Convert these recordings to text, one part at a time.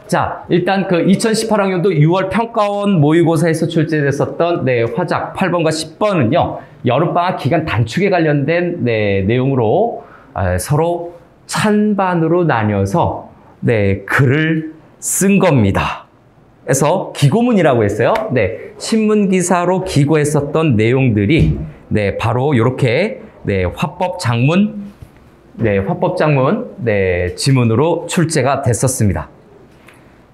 자, 일단 그 2018학년도 6월 평가원 모의고사에서 출제됐었던 화작 8번과 10번은요. 여름방학 기간 단축에 관련된 내용으로 서로 찬반으로 나뉘어서 글을 쓴 겁니다. 그래서 기고문이라고 했어요. 신문기사로 기고했었던 내용들이 바로 이렇게 화법장문 지문으로 출제가 됐었습니다.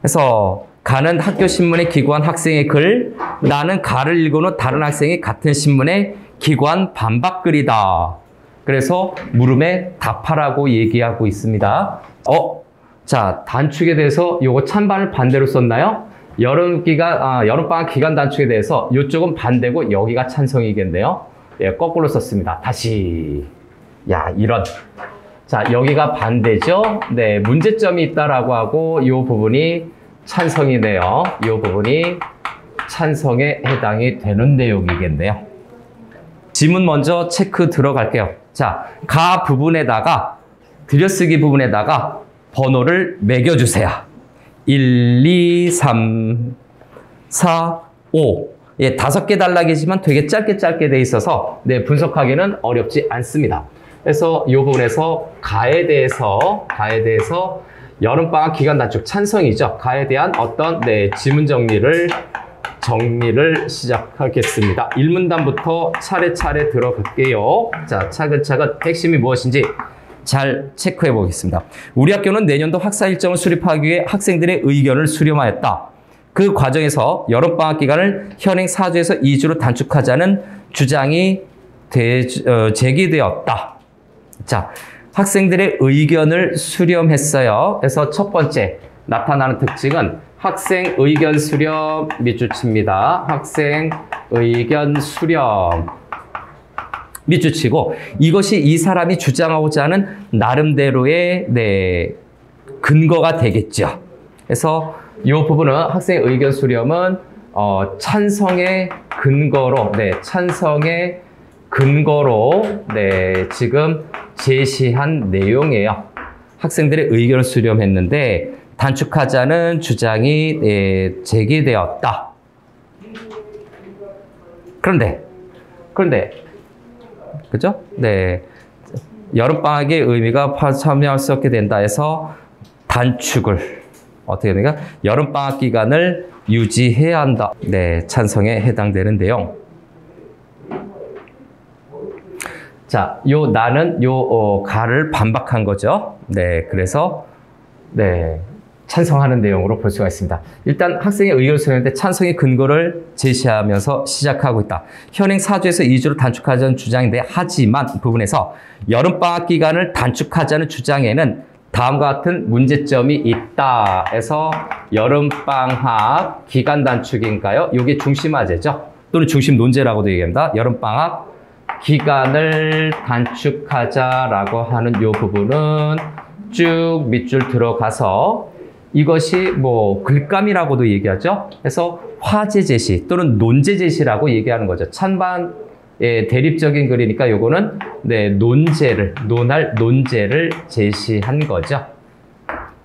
그래서 가는 학교 신문에 기고한 학생의 글, 나는 가를 읽은 후 다른 학생이 같은 신문에 기고한 반박글이다. 그래서 물음에 답하라고 얘기하고 있습니다. 자, 단축에 대해서 요거 찬반을 반대로 썼나요? 여름방학 기간 단축에 대해서 이쪽은 반대고 여기가 찬성이겠네요. 거꾸로 썼습니다. 다시. 이런. 자, 여기가 반대죠? 문제점이 있다라고 하고 이 부분이 찬성이네요. 이 부분이 찬성에 해당이 되는 내용이겠네요. 지문 먼저 체크 들어갈게요. 자, 가 부분에다가 들여쓰기 부분에다가 번호를 매겨주세요. 1, 2, 3, 4, 5. 5개 단락이지만 되게 짧게 돼 있어서 분석하기는 어렵지 않습니다. 그래서 이 부분에서 가에 대해서 여름방학 기간 단축 찬성이죠. 가에 대한 어떤 지문 정리를 시작하겠습니다. 1문단부터 차례차례 들어갈게요. 자, 차근차근 핵심이 무엇인지 잘 체크해 보겠습니다. 우리 학교는 내년도 학사 일정을 수립하기 위해 학생들의 의견을 수렴하였다. 그 과정에서 여름방학 기간을 현행 4주에서 2주로 단축하자는 주장이 제기되었다. 자, 학생들의 의견을 수렴했어요. 그래서 첫 번째 나타나는 특징은 학생 의견 수렴 밑줄 칩니다. 학생 의견 수렴 밑줄 치고 이것이 이 사람이 주장하고자 하는 나름대로의 근거가 되겠죠. 그래서 이 부분은 학생 의견 수렴은 찬성의 근거로 지금 제시한 내용이에요. 학생들의 의견을 수렴했는데 단축하자는 주장이 제기되었다. 그런데 그죠? 여름방학의 의미가 참여할 수 없게 된다 해서 단축을 어떻게 되니까 여름방학 기간을 유지해야 한다. 찬성에 해당되는 내용. 자, 나는 가를 반박한 거죠. 그래서 찬성하는 내용으로 볼 수가 있습니다. 일단 학생의 의견을 수렴했는데 찬성의 근거를 제시하면서 시작하고 있다. 현행 4주에서 2주로 단축하자는 주장인데 하지만 부분에서 여름방학 기간을 단축하자는 주장에는 다음과 같은 문제점이 있다 해서 여름방학 기간 단축인가요? 이게 중심화제죠. 또는 중심 논제라고도 얘기합니다. 여름방학 기간을 단축하자라고 하는 이 부분은 쭉 밑줄 들어가서 이것이 글감이라고도 얘기하죠. 그래서 화제 제시 또는 논제 제시라고 얘기하는 거죠. 찬반 대립적인 글이니까 요거는 논할 논제를 제시한 거죠.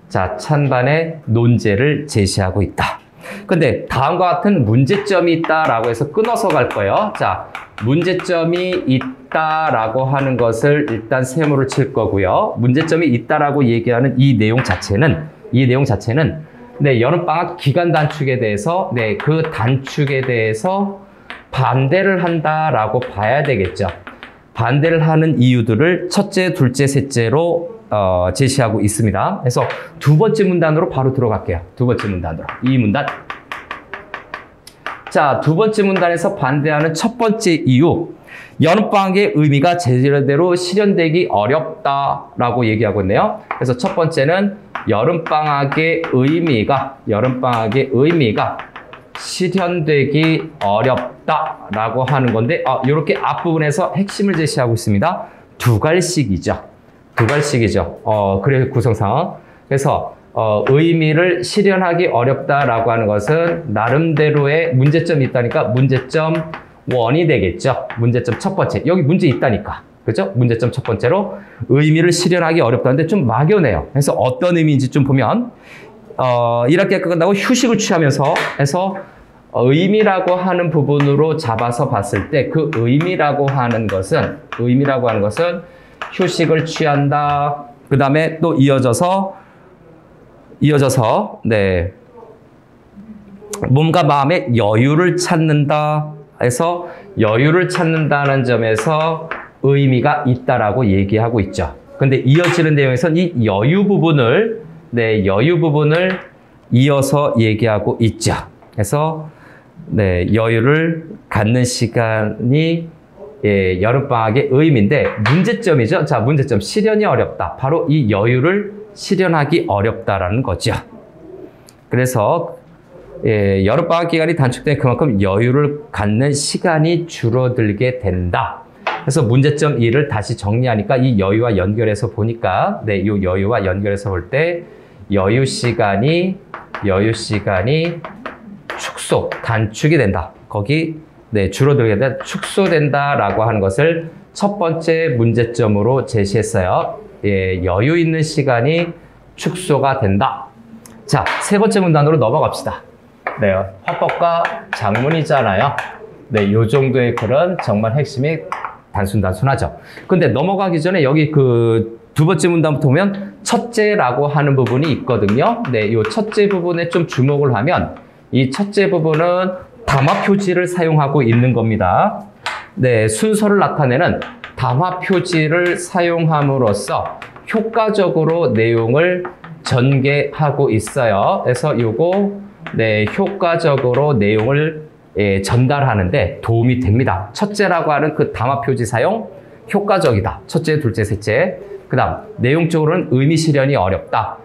자, 찬반의 논제를 제시하고 있다. 근데 다음과 같은 문제점이 있다라고 해서 끊어서 갈 거예요. 자, 문제점이 있다라고 하는 것을 일단 세모를 칠 거고요. 문제점이 있다라고 얘기하는 이 내용 자체는 여름방학 기간 단축에 대해서 그 단축에 대해서 반대를 한다라고 봐야 되겠죠. 반대를 하는 이유들을 첫째, 둘째, 셋째로 제시하고 있습니다. 그래서 두 번째 문단으로 바로 들어갈게요. 두 번째 문단으로. 이 문단. 자, 두 번째 문단에서 반대하는 첫 번째 이유. 여름방학의 의미가 제대로 실현되기 어렵다라고 얘기하고 있네요. 그래서 첫 번째는 여름방학의 의미가 실현되기 어렵다라고 하는 건데, 이렇게 앞부분에서 핵심을 제시하고 있습니다. 두 갈씩이죠. 그래 구성상. 그래서 의미를 실현하기 어렵다라고 하는 것은 나름대로의 문제점이 있다니까 문제점 1이 되겠죠. 문제점 첫 번째. 여기 문제 있다니까. 그죠? 문제점 첫 번째로 의미를 실현하기 어렵다는데 좀 막연해요. 그래서 어떤 의미인지 좀 보면 1학기가 끝나고 휴식을 취하면서 해서 의미라고 하는 부분으로 잡아서 봤을 때 그 의미라고 하는 것은 휴식을 취한다. 그 다음에 또 이어져서 네. 몸과 마음의 여유를 찾는다 해서 여유를 찾는다는 점에서 의미가 있다라고 얘기하고 있죠. 근데 이어지는 내용에서는 이 여유 부분을 이어서 얘기하고 있죠. 그래서 네, 여유를 갖는 시간이 여름방학의 의미인데 문제점이죠. 자, 문제점. 실현이 어렵다. 바로 이 여유를 실현하기 어렵다라는 거죠. 그래서 여름방학 기간이 단축된 그만큼 여유를 갖는 시간이 줄어들게 된다. 그래서 문제점 2를 다시 정리하니까 이 여유와 연결해서 보니까 네, 이 여유와 연결해서 볼 때 여유 시간이 단축이 된다. 거기 네, 줄어들게 된다, 축소된다라고 하는 것을 첫 번째 문제점으로 제시했어요. 여유 있는 시간이 축소가 된다. 자, 세 번째 문단으로 넘어갑시다. 네, 화법과 장문이잖아요. 네, 요 정도의 글은 정말 핵심이 단순하죠. 근데 넘어가기 전에 여기 그 두 번째 문단부터 보면 첫째라고 하는 부분이 있거든요. 네, 요 첫째 부분에 좀 주목을 하면 이 첫째 부분은 담화 표지를 사용하고 있는 겁니다. 네, 순서를 나타내는 담화 표지를 사용함으로써 효과적으로 내용을 전개하고 있어요. 그래서 요거 네, 효과적으로 내용을 전달하는데 도움이 됩니다. 첫째라고 하는 그 담화 표지 사용 효과적이다. 첫째, 둘째, 셋째. 그 다음 내용적으로는 의미 실현이 어렵다.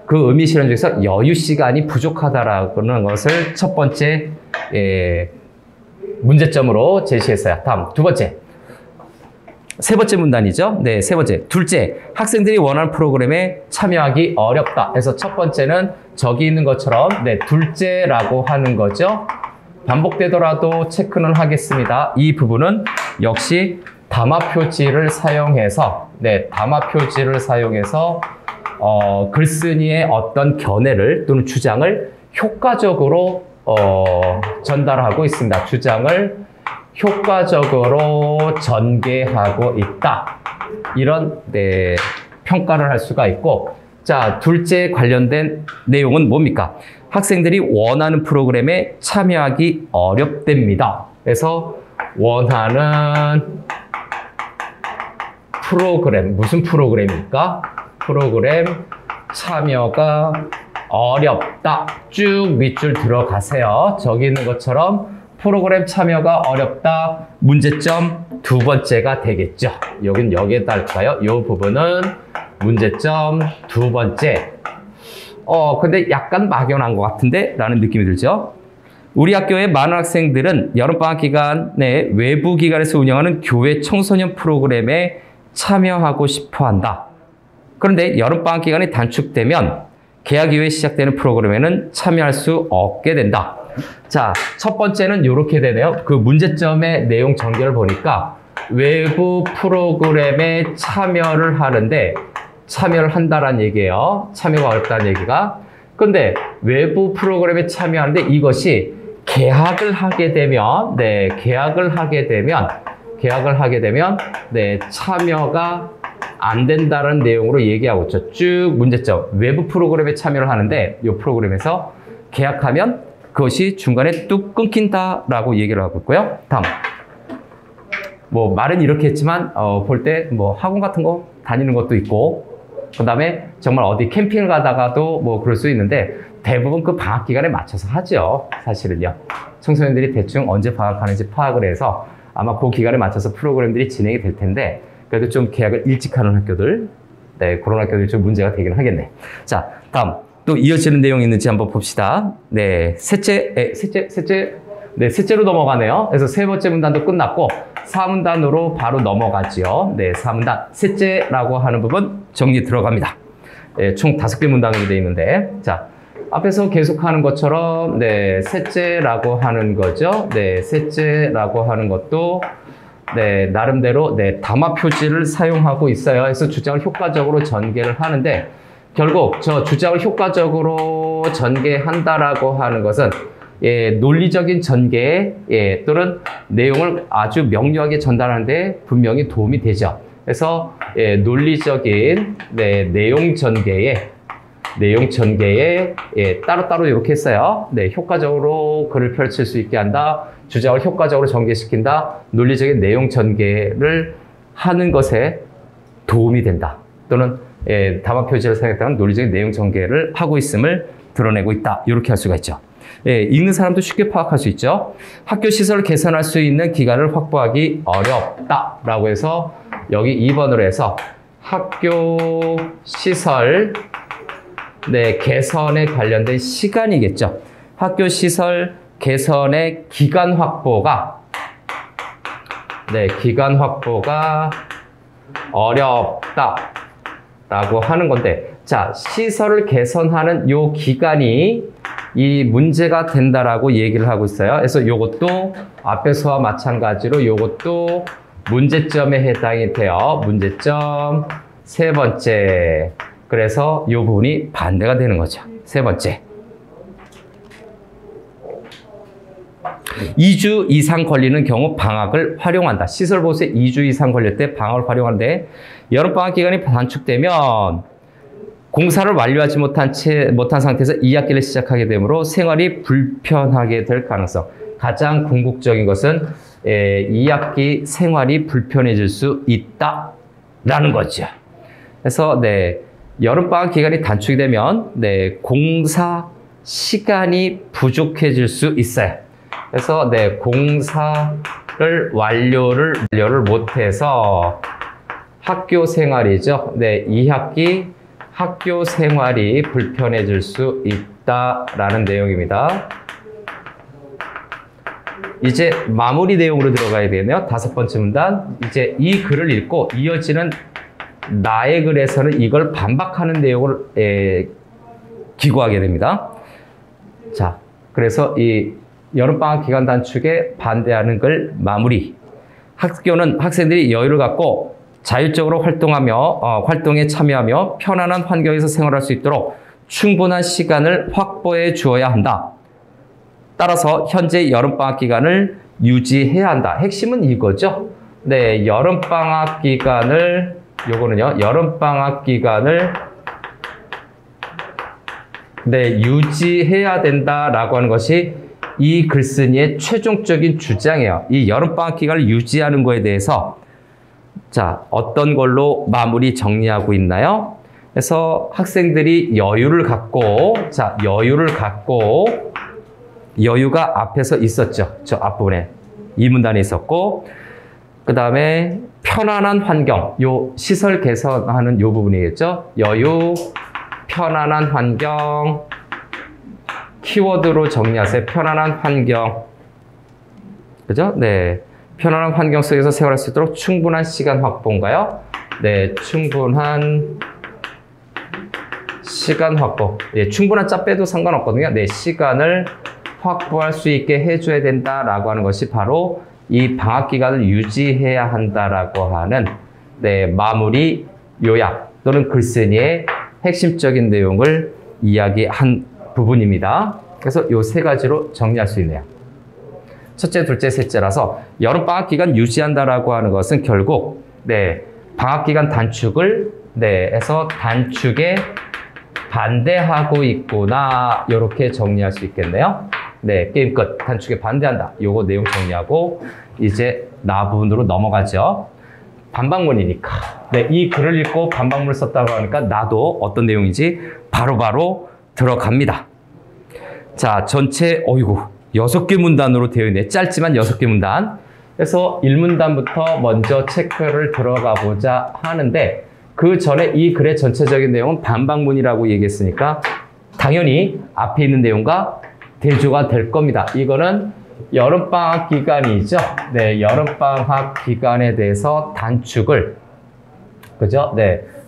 그 의미 실현 중에서 여유 시간이 부족하다라는 것을 첫 번째 문제점으로 제시했어요. 다음 두 번째. 세 번째 문단이죠. 네, 세 번째. 둘째, 학생들이 원하는 프로그램에 참여하기 어렵다. 그래서 첫 번째는 저기 있는 것처럼 네, 둘째라고 하는 거죠. 반복되더라도 체크는 하겠습니다. 이 부분은 역시 담화 표지를 사용해서 글쓴이의 어떤 견해를 또는 주장을 효과적으로 전달하고 있습니다. 주장을 효과적으로 전개하고 있다. 이런 네, 평가를 할 수가 있고, 자, 둘째 관련된 내용은 뭡니까? 학생들이 원하는 프로그램에 참여하기 어렵답니다. 그래서 원하는 프로그램, 무슨 프로그램입니까? 프로그램 참여가 어렵다. 쭉 밑줄 들어가세요. 저기 있는 것처럼 프로그램 참여가 어렵다. 문제점 두 번째가 되겠죠. 여긴 여기에 따를까요? 이 부분은 문제점 두 번째. 근데 약간 막연한 것 같은데? 라는 느낌이 들죠. 우리 학교의 많은 학생들은 여름방학 기간에 외부 기관에서 운영하는 교회 청소년 프로그램에 참여하고 싶어 한다. 그런데 여름방학 기간이 단축되면 개학 이후에 시작되는 프로그램에는 참여할 수 없게 된다. 자, 첫 번째는 이렇게 되네요. 그 문제점의 내용 전개를 보니까 외부 프로그램에 참여를 하는데 참여를 한다라는 얘기예요. 참여가 어렵다는 얘기가. 근데 외부 프로그램에 참여하는데 이것이 계약을 하게 되면 네, 참여가 안 된다는 내용으로 얘기하고 있죠. 쭉 문제점. 외부 프로그램에 참여를 하는데 이 프로그램에서 계약하면 그것이 중간에 뚝 끊긴다라고 얘기를 하고 있고요. 다음. 뭐 말은 이렇게 했지만 볼 때 뭐 학원 같은 거 다니는 것도 있고, 그 다음에 정말 어디 캠핑을 가다가도 뭐 그럴 수 있는데 대부분 그 방학 기간에 맞춰서 하죠. 사실은요. 청소년들이 대충 언제 방학하는지 파악을 해서 아마 그 기간에 맞춰서 프로그램들이 진행이 될 텐데, 그래도 좀 계약을 일찍 하는 학교들, 네, 그런 학교들이 좀 문제가 되긴 하겠네. 자, 다음. 또 이어지는 내용이 있는지 한번 봅시다. 네, 셋째로 넘어가네요. 그래서 세 번째 문단도 끝났고, 4문단으로 바로 넘어가죠. 네, 4문단. 셋째라고 하는 부분 정리 들어갑니다. 네, 총 5개 문단으로 되어 있는데, 자, 앞에서 계속하는 것처럼, 네, 셋째라고 하는 거죠. 네, 셋째라고 하는 것도, 네, 나름대로, 네, 담화 표지를 사용하고 있어요. 그래서 주장을 효과적으로 전개를 하는데, 결국 저 주장을 효과적으로 전개한다라고 하는 것은 논리적인 전개 또는 내용을 아주 명료하게 전달하는 데 분명히 도움이 되죠. 그래서 논리적인 내용 전개에 따로따로 이렇게 했어요. 효과적으로 글을 펼칠 수 있게 한다. 주장을 효과적으로 전개시킨다. 논리적인 내용 전개를 하는 것에 도움이 된다. 또는 담화 표지를 사용했다는 논리적인 내용 전개를 하고 있음을 드러내고 있다. 이렇게 할 수가 있죠. 읽는 사람도 쉽게 파악할 수 있죠. 학교 시설을 개선할 수 있는 기간을 확보하기 어렵다라고 해서 여기 2번으로 해서 학교 시설 개선에 관련된 시간이겠죠. 학교 시설 개선의 기간 확보가 어렵다라고 하는 건데, 자, 시설을 개선하는 요 기간이 이 문제가 된다라고 얘기를 하고 있어요. 그래서 요것도 앞에서와 마찬가지로 요것도 문제점에 해당이 돼요. 문제점 세 번째. 그래서 요 부분이 반대가 되는 거죠. 세 번째. 2주 이상 걸리는 경우 방학을 활용한다. 시설 보수에 2주 이상 걸릴 때 방학을 활용하는데, 여름방학 기간이 단축되면 공사를 완료하지 못한 상태에서 2학기를 시작하게 되므로 생활이 불편하게 될 가능성. 가장 궁극적인 것은 2학기 생활이 불편해질 수 있다라는 거죠. 그래서 여름방학 기간이 단축이 되면 공사 시간이 부족해질 수 있어요. 그래서 공사를 완료를 못해서 학교 생활이죠. 2학기 학교 생활이 불편해질 수 있다라는 내용입니다. 이제 마무리 내용으로 들어가야 되네요. 5번째 문단. 이제 이 글을 읽고 이어지는 나의 글에서는 이걸 반박하는 내용을 기고하게 됩니다. 자, 그래서 이 여름방학 기간 단축에 반대하는 글 마무리. 학교는 학생들이 여유를 갖고 자율적으로 활동에 참여하며 편안한 환경에서 생활할 수 있도록 충분한 시간을 확보해 주어야 한다. 따라서 현재 여름방학 기간을 유지해야 한다. 핵심은 이거죠. 여름방학 기간을 유지해야 된다라고 하는 것이 이 글쓴이의 최종적인 주장이에요. 이 여름방학 기간을 유지하는 거에 대해서 자, 어떤 걸로 마무리 정리하고 있나요? 그래서 학생들이 여유를 갖고, 여유가 앞에서 있었죠. 저 앞부분에. 이 문단에 있었고, 그 다음에 편안한 환경, 요 시설 개선하는 요 부분이겠죠. 여유, 편안한 환경, 키워드로 정리하세요. 편안한 환경. 그죠? 편안한 환경 속에서 생활할 수 있도록 충분한 시간 확보인가요? 충분한 시간 확보. 충분한 짜 빼도 상관없거든요. 시간을 확보할 수 있게 해줘야 된다라고 하는 것이 바로 이 방학 기간을 유지해야 한다라고 하는 마무리 요약 또는 글쓴이의 핵심적인 내용을 이야기한 부분입니다. 그래서 이 세 가지로 정리할 수 있네요. 첫째, 둘째, 셋째라서 여름방학 기간 유지한다라고 하는 것은 결국 방학 기간 단축을 해서 단축에 반대하고 있구나, 이렇게 정리할 수 있겠네요. 게임 끝. 단축에 반대한다. 요거 내용 정리하고 이제 나 부분으로 넘어가죠. 반박문이니까 이 글을 읽고 반박문을 썼다고 하니까 나도 어떤 내용인지 바로바로 들어갑니다. 자, 전체 6개 문단으로 되어 있네. 짧지만 6개 문단. 그래서 1문단부터 먼저 체크를 들어가 보자 하는데, 그 전에 이 글의 전체적인 내용은 반박문이라고 얘기했으니까 당연히 앞에 있는 내용과 대조가 될 겁니다. 이거는 여름방학 기간이죠. 여름방학 기간에 대해서 단축을, 그죠?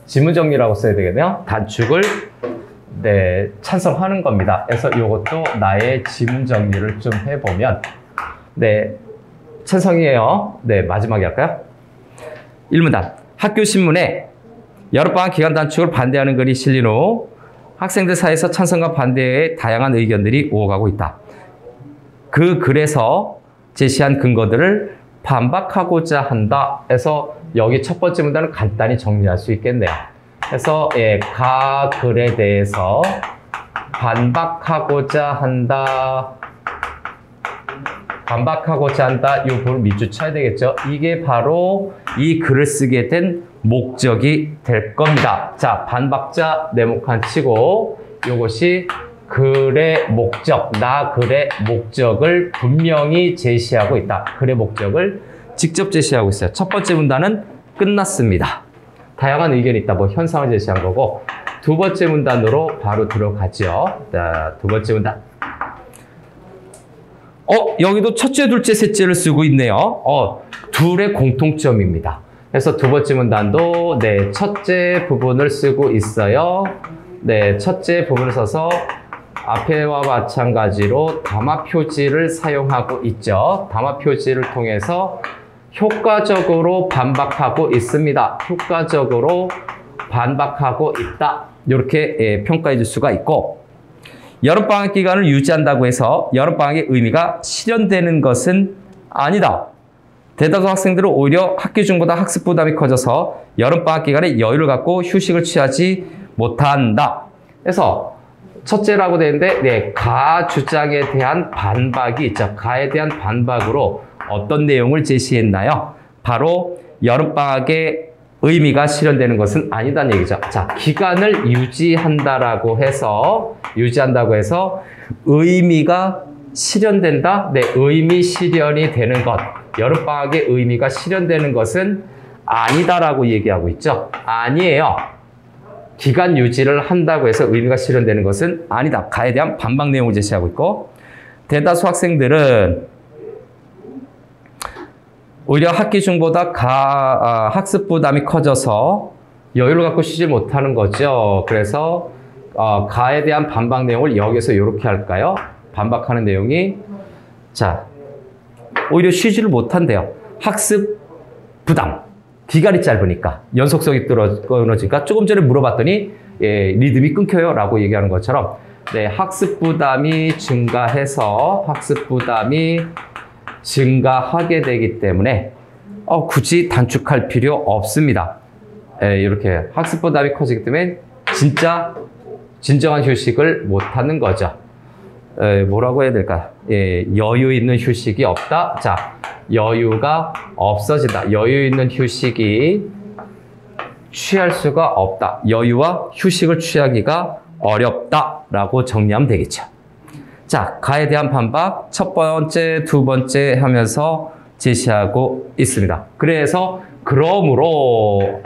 지문 정리라고 써야 되겠네요. 단축을 찬성하는 겁니다. 그래서 이것도 나의 지문 정리를 좀 해보면, 찬성이에요. 마지막에 할까요? 1문단. 학교 신문에 여름방학 기간 단축을 반대하는 글이 실린 후 학생들 사이에서 찬성과 반대의 다양한 의견들이 오가고 있다. 그 글에서 제시한 근거들을 반박하고자 한다 해서 여기 첫 번째 문단은 간단히 정리할 수 있겠네요. 그래서 가 글에 대해서 반박하고자 한다. 이 부분을 밑줄 쳐야 되겠죠. 이게 바로 이 글을 쓰게 된 목적이 될 겁니다. 자, 반박자 네모칸 치고 이것이 글의 목적, 나 글의 목적을 분명히 제시하고 있다. 글의 목적을 직접 제시하고 있어요. 첫 번째 문단은 끝났습니다. 다양한 의견이 있다. 뭐 현상을 제시한 거고 두 번째 문단으로 바로 들어가죠. 자, 두 번째 문단. 여기도 첫째, 둘째, 셋째를 쓰고 있네요. 둘의 공통점입니다. 그래서 두 번째 문단도 첫째 부분을 쓰고 있어요. 첫째 부분을 써서 앞에와 마찬가지로 담화 표지를 사용하고 있죠. 담화 표지를 통해서 효과적으로 반박하고 있습니다. 효과적으로 반박하고 있다. 이렇게 평가해 줄 수가 있고 여름방학 기간을 유지한다고 해서 여름방학의 의미가 실현되는 것은 아니다. 대다수 학생들은 오히려 학기 중보다 학습 부담이 커져서 여름방학 기간에 여유를 갖고 휴식을 취하지 못한다. 그래서 첫째라고 되는데 가 주장에 대한 반박이 있죠. 가에 대한 반박으로 어떤 내용을 제시했나요? 바로 여름방학의 의미가 실현되는 것은 아니다는 얘기죠. 자, 기간을 유지한다고 해서 의미가 실현된다? 의미 실현이 되는 것. 여름방학의 의미가 실현되는 것은 아니다라고 얘기하고 있죠. 아니에요. 기간 유지를 한다고 해서 의미가 실현되는 것은 아니다. 가에 대한 반박 내용을 제시하고 있고 대다수 학생들은 오히려 학기 중보다 학습 부담이 커져서 여유를 갖고 쉬지 못하는 거죠. 그래서 가에 대한 반박 내용을 여기서 이렇게 할까요? 반박하는 내용이 자 오히려 쉬지를 못한대요. 학습 부담. 기간이 짧으니까 연속성이 떨어지니까 조금 전에 물어봤더니 리듬이 끊겨요 라고 얘기하는 것처럼 학습 부담이 증가해서 학습 부담이 증가하게 되기 때문에 굳이 단축할 필요 없습니다. 이렇게 학습 부담이 커지기 때문에 진정한 휴식을 못하는 거죠. 뭐라고 해야 될까? 여유 있는 휴식이 없다. 자, 여유가 없어진다. 여유 있는 휴식이 취할 수가 없다. 여유와 휴식을 취하기가 어렵다라고 정리하면 되겠죠. 자, 가에 대한 반박 첫 번째, 두 번째 하면서 제시하고 있습니다. 그래서 그러므로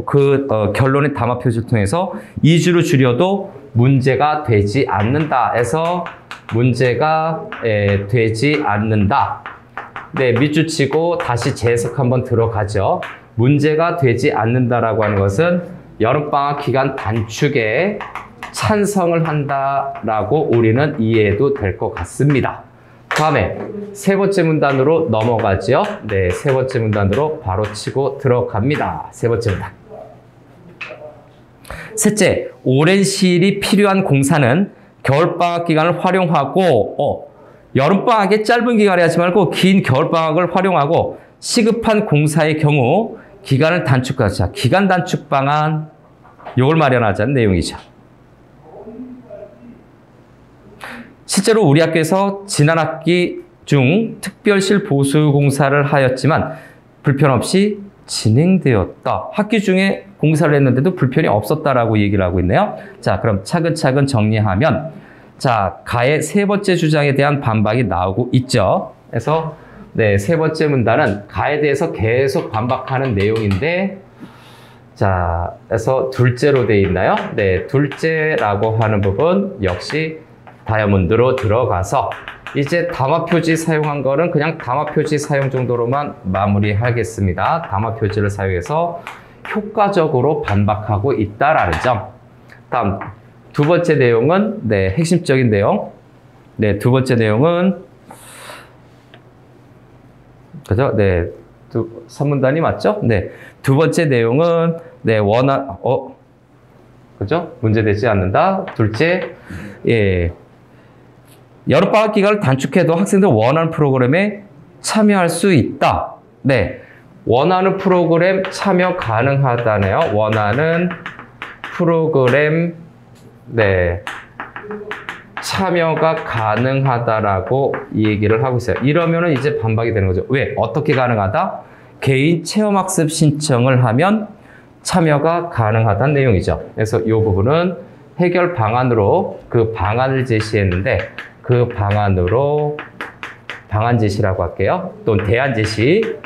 그 결론의 담화 표시를 통해서 2주를 줄여도 문제가 되지 않는다 해서 문제가 되지 않는다. 밑줄 치고 다시 재해석 한번 들어가죠. 문제가 되지 않는다라고 하는 것은 여름방학 기간 단축에 찬성을 한다라고 우리는 이해해도 될 것 같습니다. 다음에 세 번째 문단으로 넘어가죠. 세 번째 문단으로 바로 치고 들어갑니다. 세 번째 문단. 셋째, 오랜 시일이 필요한 공사는 겨울방학 기간을 활용하고 여름방학에 짧은 기간에 하지 말고 긴 겨울방학을 활용하고 시급한 공사의 경우 기간을 단축하자. 기간 단축 방안 이걸 마련하자는 내용이죠. 실제로 우리 학교에서 지난 학기 중 특별실 보수 공사를 하였지만 불편 없이 진행되었다. 학기 중에 공사를 했는데도 불편이 없었다라고 얘기를 하고 있네요. 자, 그럼 차근차근 정리하면 자, 가의 세 번째 주장에 대한 반박이 나오고 있죠. 그래서 세 번째 문단은 가에 대해서 계속 반박하는 내용인데 자, 그래서 둘째로 되어 있나요? 둘째라고 하는 부분 역시 다이아몬드로 들어가서 이제 담화 표지 사용한 거는 그냥 담화 표지 사용 정도로만 마무리하겠습니다. 담화 표지를 사용해서 효과적으로 반박하고 있다라는 점. 다음 두 번째 내용은 핵심적인 내용. 두 번째 내용은 그죠? 3문단이 맞죠? 네. 두 번째 내용은, 네, 그죠? 문제되지 않는다. 둘째, 예. 여름방학 기간을 단축해도 학생들 원하는 프로그램에 참여할 수 있다. 네. 원하는 프로그램 참여 가능하다네요. 원하는 프로그램, 네. 참여가 가능하다라고 이 얘기를 하고 있어요. 이러면은 이제 반박이 되는 거죠. 왜? 어떻게 가능하다? 개인 체험학습 신청을 하면 참여가 가능하다는 내용이죠. 그래서 이 부분은 해결 방안으로 그 방안을 제시했는데 그 방안으로 방안 제시라고 할게요. 또는 대안 제시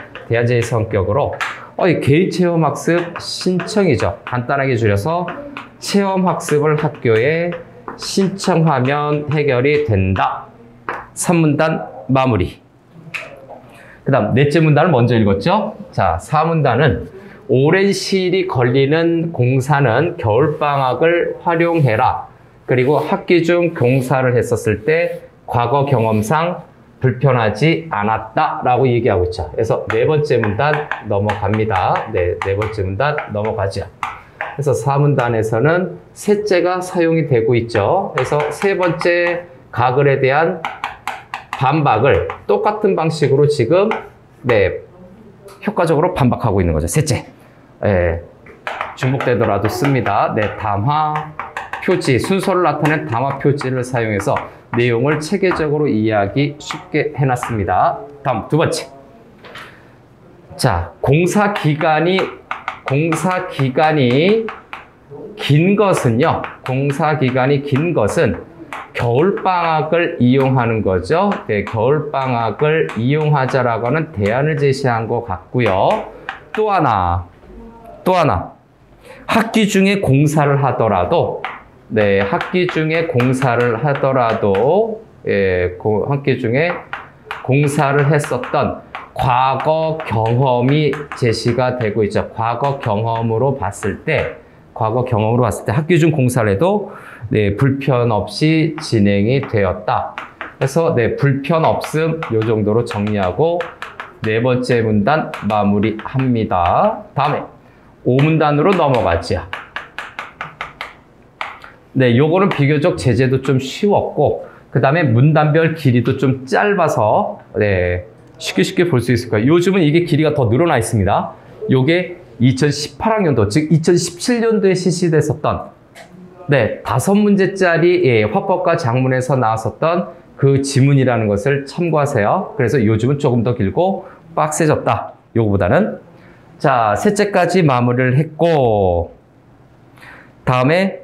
성격으로 이 개인 체험학습 신청이죠. 간단하게 줄여서 체험학습을 학교에 신청하면 해결이 된다. 3문단 마무리. 그 다음 넷째 문단을 먼저 읽었죠. 자, 4문단은 오랜 시일이 걸리는 공사는 겨울방학을 활용해라. 그리고 학기 중 공사를 했었을 때 과거 경험상 불편하지 않았다라고 얘기하고 있죠. 그래서 네 번째 문단 넘어갑니다. 네 번째 문단 넘어가죠. 그래서 4문단에서는 셋째가 사용이 되고 있죠. 그래서 세 번째 가글에 대한 반박을 똑같은 방식으로 지금 효과적으로 반박하고 있는 거죠. 셋째. 중복되더라도 씁니다. 담화 표지, 순서를 나타낸 담화 표지를 사용해서 내용을 체계적으로 이해하기 쉽게 해놨습니다. 다음 두 번째. 자, 공사 기간이 긴 것은요. 공사 기간이 긴 것은 겨울방학을 이용하는 거죠. 네, 겨울방학을 이용하자라고 하는 대안을 제시한 것 같고요. 또 하나. 학기 중에 공사를 하더라도, 학기 중에 공사를 했었던 과거 경험이 제시가 되고 있죠. 과거 경험으로 봤을 때 학기 중 공사를 해도 불편 없이 진행이 되었다. 그래서 불편 없음 요 정도로 정리하고 네 번째 문단 마무리합니다. 다음에 5문단으로 넘어가죠. 요거는 비교적 제재도 좀 쉬웠고 그 다음에 문단별 길이도 좀 짧아서 쉽게 볼 수 있을 거예요. 요즘은 이게 길이가 더 늘어나 있습니다. 요게 2018학년도, 즉 2017년도에 실시됐었던 5문제짜리 화법과 작문에서 나왔었던 그 지문이라는 것을 참고하세요. 그래서 요즘은 조금 더 길고 빡세졌다. 요거보다는. 자, 셋째까지 마무리를 했고 다음에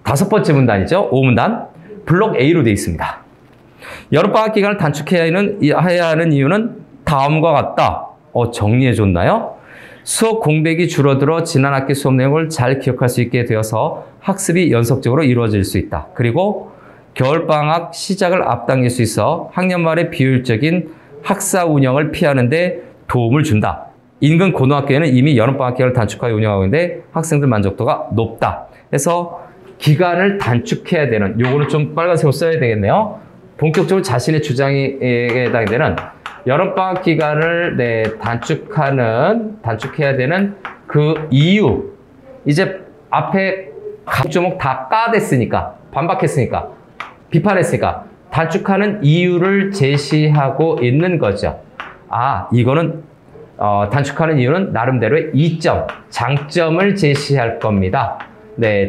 다섯 번째 문단이죠. 5문단. 블록 A로 되어 있습니다. 여름방학 기간을 단축해야 하는 이유는 다음과 같다. 정리해줬나요? 수업 공백이 줄어들어 지난 학기 수업 내용을 잘 기억할 수 있게 되어서 학습이 연속적으로 이루어질 수 있다. 그리고 겨울방학 시작을 앞당길 수 있어 학년 말의 비효율적인 학사 운영을 피하는 데 도움을 준다. 인근 고등학교에는 이미 여름방학 기간을 단축하여 운영하고 있는데 학생들 만족도가 높다. 그래서 기간을 단축해야 되는, 요거는 좀 빨간색으로 써야 되겠네요. 본격적으로 자신의 주장에 해당이 되는 여름방학 기간을 단축해야 되는 그 이유. 이제 앞에 각 조목 다 까댔으니까, 반박했으니까, 비판했으니까 단축하는 이유를 제시하고 있는 거죠. 이거는 단축하는 이유는 나름대로의 이점, 장점을 제시할 겁니다.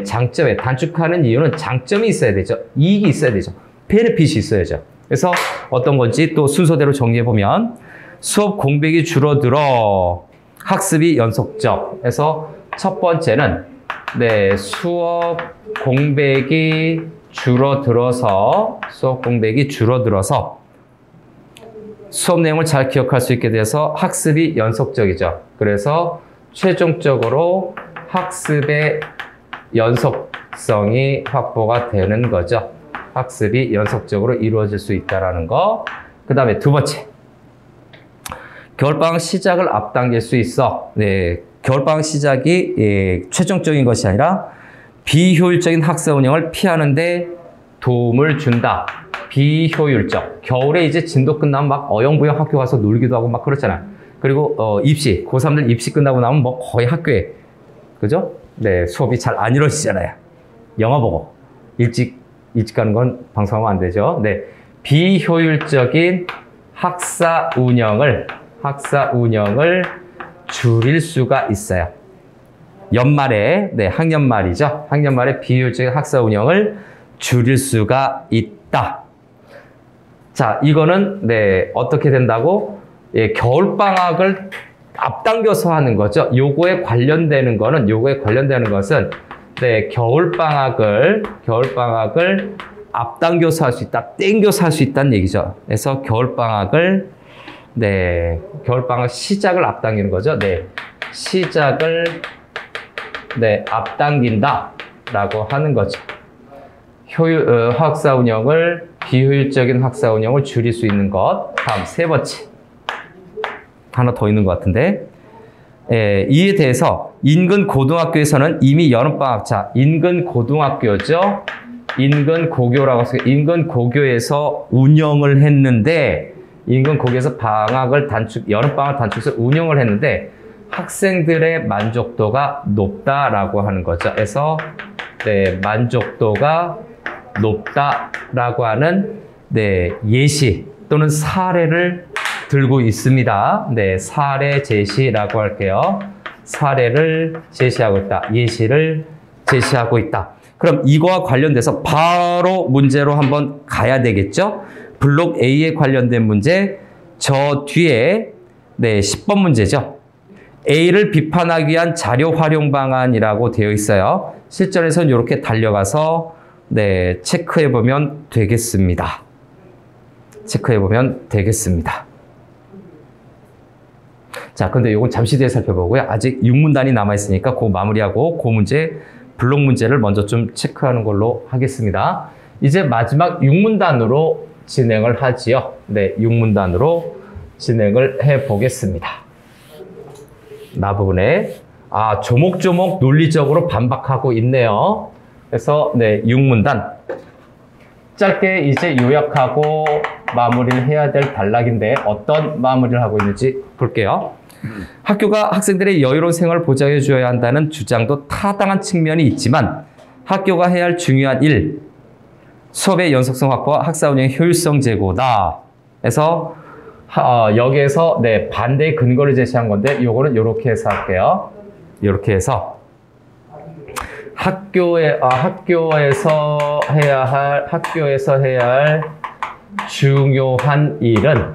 장점에 단축하는 이유는 장점이 있어야 되죠. 이익이 있어야 되죠. 베네핏이 있어야죠. 그래서 어떤 건지 또 순서대로 정리해보면 수업 공백이 줄어들어 학습이 연속적. 그래서 첫 번째는 수업 공백이 줄어들어서 수업 내용을 잘 기억할 수 있게 돼서 학습이 연속적이죠. 그래서 최종적으로 학습의 연속성이 확보가 되는 거죠. 학습이 연속적으로 이루어질 수 있다는 거. 그 다음에 두 번째. 겨울방학 시작을 앞당길 수 있어. 겨울방학 시작이 최종적인 것이 아니라 비효율적인 학사 운영을 피하는 데 도움을 준다. 비효율적. 겨울에 이제 진도 끝나면 막 어영부영 학교 가서 놀기도 하고 막 그렇잖아. 그리고 입시, 고3들 입시 끝나고 나면 뭐 거의 학교에, 그죠? 네, 수업이 잘 안 이루어지잖아요. 영화 보고 일찍 가는 건 방송하면 안 되죠. 네, 비효율적인 학사 운영을 줄일 수가 있어요. 연말에, 네, 학년말이죠. 학년말에 비효율적인 학사 운영을 줄일 수가 있다. 자, 이거는, 네, 어떻게 된다고? 예, 겨울방학을 앞당겨서 하는 거죠. 요거에 관련되는 것은, 네, 겨울방학을 앞당겨서 할 수 있다, 땡겨서 할 수 있다는 얘기죠. 그래서 겨울방학 시작을 앞당기는 거죠. 네, 시작을, 네, 앞당긴다라고 하는 거죠. 학사 운영을, 비효율적인 학사 운영을 줄일 수 있는 것. 다음, 세 번째. 하나 더 있는 것 같은데. 예, 이에 대해서 인근 고등학교에서는 이미 여름방학, 자, 인근 고등학교죠. 인근 고교라고 해서 인근 고교에서 운영을 했는데, 인근 고교에서 여름방학 단축해서 운영을 했는데, 학생들의 만족도가 높다라고 하는 거죠. 그래서, 네, 만족도가 높다라고 하는, 네, 예시 또는 사례를 들고 있습니다. 네, 사례 제시라고 할게요. 사례를 제시하고 있다. 예시를 제시하고 있다. 그럼 이거와 관련돼서 바로 문제로 한번 가야 되겠죠? 블록 A에 관련된 문제, 저 뒤에, 네, 10번 문제죠. A를 비판하기 위한 자료 활용 방안이라고 되어 있어요. 실전에서는 이렇게 달려가서, 네, 체크해 보면 되겠습니다. 자, 근데 이건 잠시 뒤에 살펴보고요. 아직 6문단이 남아있으니까 그 마무리하고 그 문제, 블록 문제를 먼저 좀 체크하는 걸로 하겠습니다. 이제 마지막 6문단으로 진행을 하지요. 네, 6문단으로 진행을 해 보겠습니다. 나 부분에, 조목조목 논리적으로 반박하고 있네요. 그래서, 네, 6문단. 짧게 이제 요약하고 마무리를 해야 될 단락인데 어떤 마무리를 하고 있는지 볼게요. 학교가 학생들의 여유로운 생활을 보장해 줘야 한다는 주장도 타당한 측면이 있지만 학교가 해야 할 중요한 일, 수업의 연속성 확보와 학사 운영의 효율성 제고다. 그래서 여기에서, 네, 반대의 근거를 제시한 건데 요거는 이렇게 해서 할게요. 이렇게 해서 학교에서 해야 할 중요한 일은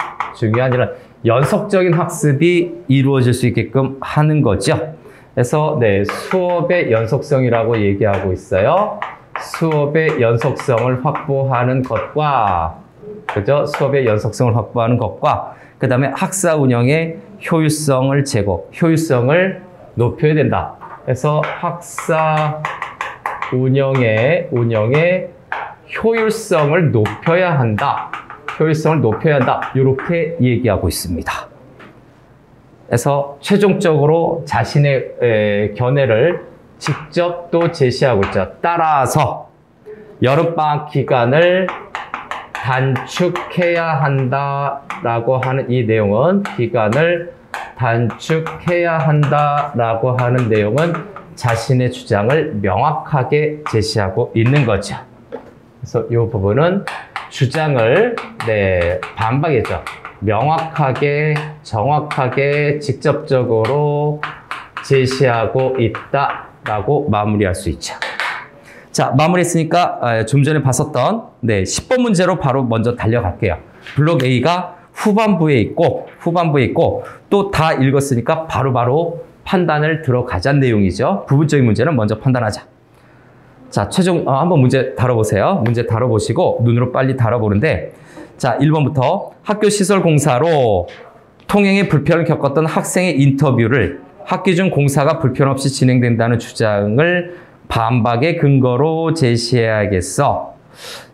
연속적인 학습이 이루어질 수 있게끔 하는 거죠. 그래서, 네, 수업의 연속성이라고 얘기하고 있어요. 수업의 연속성을 확보하는 것과, 그죠? 수업의 연속성을 확보하는 것과, 그 다음에 학사 운영의 효율성을 높여야 된다. 그래서 학사 운영의 효율성을 높여야 한다. 이렇게 얘기하고 있습니다. 그래서 최종적으로 자신의 견해를 직접 또 제시하고 있죠. 따라서 여름방학 기간을 단축해야 한다라고 하는 이 내용은, 기간을 단축해야 한다라고 하는 내용은 자신의 주장을 명확하게 제시하고 있는 거죠. 그래서 이 부분은 주장을, 네, 반박이죠. 명확하게, 정확하게, 직접적으로 제시하고 있다라고 마무리할 수 있죠. 자, 마무리했으니까 좀 전에 봤었던, 네, 10번 문제로 바로 먼저 달려갈게요. 블록 A가 후반부에 있고 또 다 읽었으니까 바로바로 판단을 들어가자는 내용이죠. 부분적인 문제는 먼저 판단하자. 자, 한번 문제 다뤄보세요. 문제 다뤄보시고 눈으로 빨리 다뤄보는데, 자, 1번부터 학교 시설 공사로 통행에 불편을 겪었던 학생의 인터뷰를 학기 중 공사가 불편 없이 진행된다는 주장을 반박의 근거로 제시해야겠어.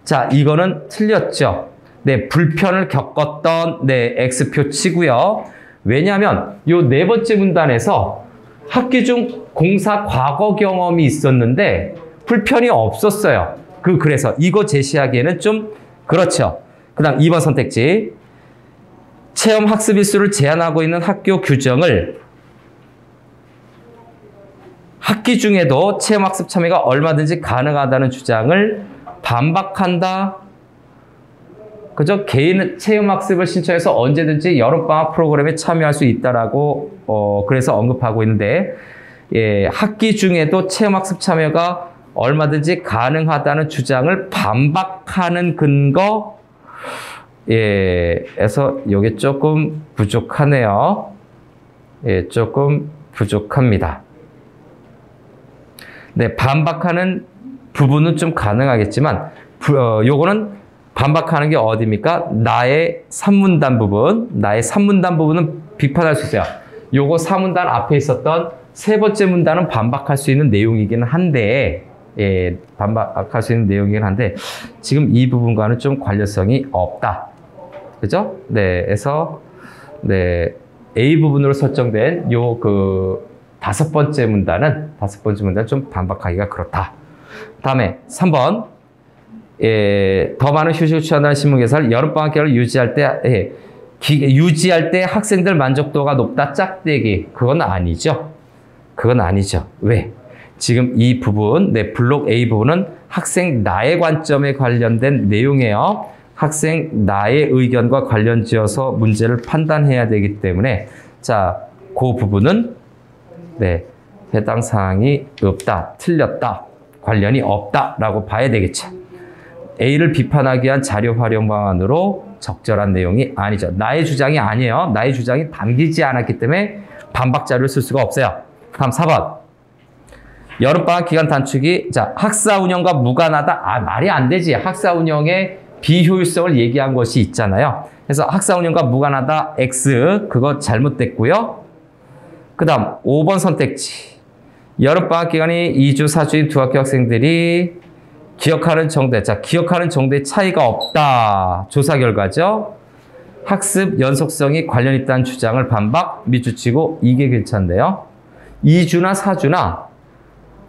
자, 이거는 틀렸죠. 네, 불편을 겪었던, 네, X표 치고요. 왜냐하면 요 네 번째 문단에서 학기 중 공사 과거 경험이 있었는데 불편이 없었어요. 그래서 이거 제시하기에는 좀 그렇죠. 그 다음 2번 선택지. 체험 학습 일수를 제한하고 있는 학교 규정을 학기 중에도 체험 학습 참여가 얼마든지 가능하다는 주장을 반박한다. 그죠? 개인 체험 학습을 신청해서 언제든지 여름방학 프로그램에 참여할 수 있다라고 그래서 언급하고 있는데, 예, 학기 중에도 체험 학습 참여가 얼마든지 가능하다는 주장을 반박하는 근거, 예, 에서 이게 조금 부족하네요. 예, 조금 부족합니다. 네, 반박하는 부분은 좀 가능하겠지만, 요거는 반박하는 게 어디입니까? 나의 3문단 부분은 비판할 수 있어요. 요거 4문단 앞에 있었던 세 번째 문단은 반박할 수 있는 내용이긴 한데, 예, 반박할 수 있는 내용이긴 한데, 지금 이 부분과는 좀 관련성이 없다. 그죠? 네, 그래서, 네, A 부분으로 설정된 다섯 번째 문단은 좀 반박하기가 그렇다. 다음에 3번. 예, 더 많은 휴식을 취한다는 신문기사를 여름방학 기간을 유지할 때 학생들 만족도가 높다. 짝대기. 그건 아니죠. 왜? 지금 이 부분, 네, 블록 A 부분은 학생 나의 관점에 관련된 내용이에요. 학생 나의 의견과 관련 지어서 문제를 판단해야 되기 때문에, 자, 그 부분은, 네, 해당 사항이 없다, 틀렸다, 관련이 없다라고 봐야 되겠죠. A를 비판하기 위한 자료 활용 방안으로 적절한 내용이 아니죠. 나의 주장이 아니에요. 나의 주장이 담기지 않았기 때문에 반박 자료를 쓸 수가 없어요. 다음 4번. 여름방학 기간 단축이, 자, 학사 운영과 무관하다. 아, 말이 안 되지. 학사 운영의 비효율성을 얘기한 것이 있잖아요. 그래서 학사 운영과 무관하다. X. 그거 잘못됐고요. 그 다음 5번 선택지. 여름방학 기간이 2주, 4주인 두 학교 학생들이 기억하는 정도에, 자, 기억하는 정도의 차이가 없다. 조사 결과죠. 학습 연속성이 관련 있다는 주장을 반박, 밑줄치고 이게 괜찮네요. 2주나 4주나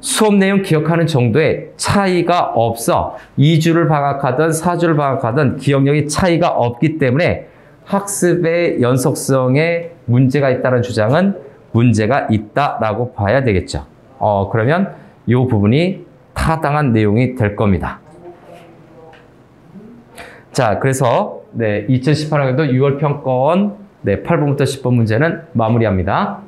수업 내용 기억하는 정도의 차이가 없어. 2주를 방학하든 4주를 방학하든 기억력이 차이가 없기 때문에 학습의 연속성에 문제가 있다는 주장은 문제가 있다라고 봐야 되겠죠. 그러면 이 부분이 타당한 내용이 될 겁니다. 자, 그래서 네, 2018학년도 6월 평가원 네, 8번부터 10번 문제는 마무리합니다.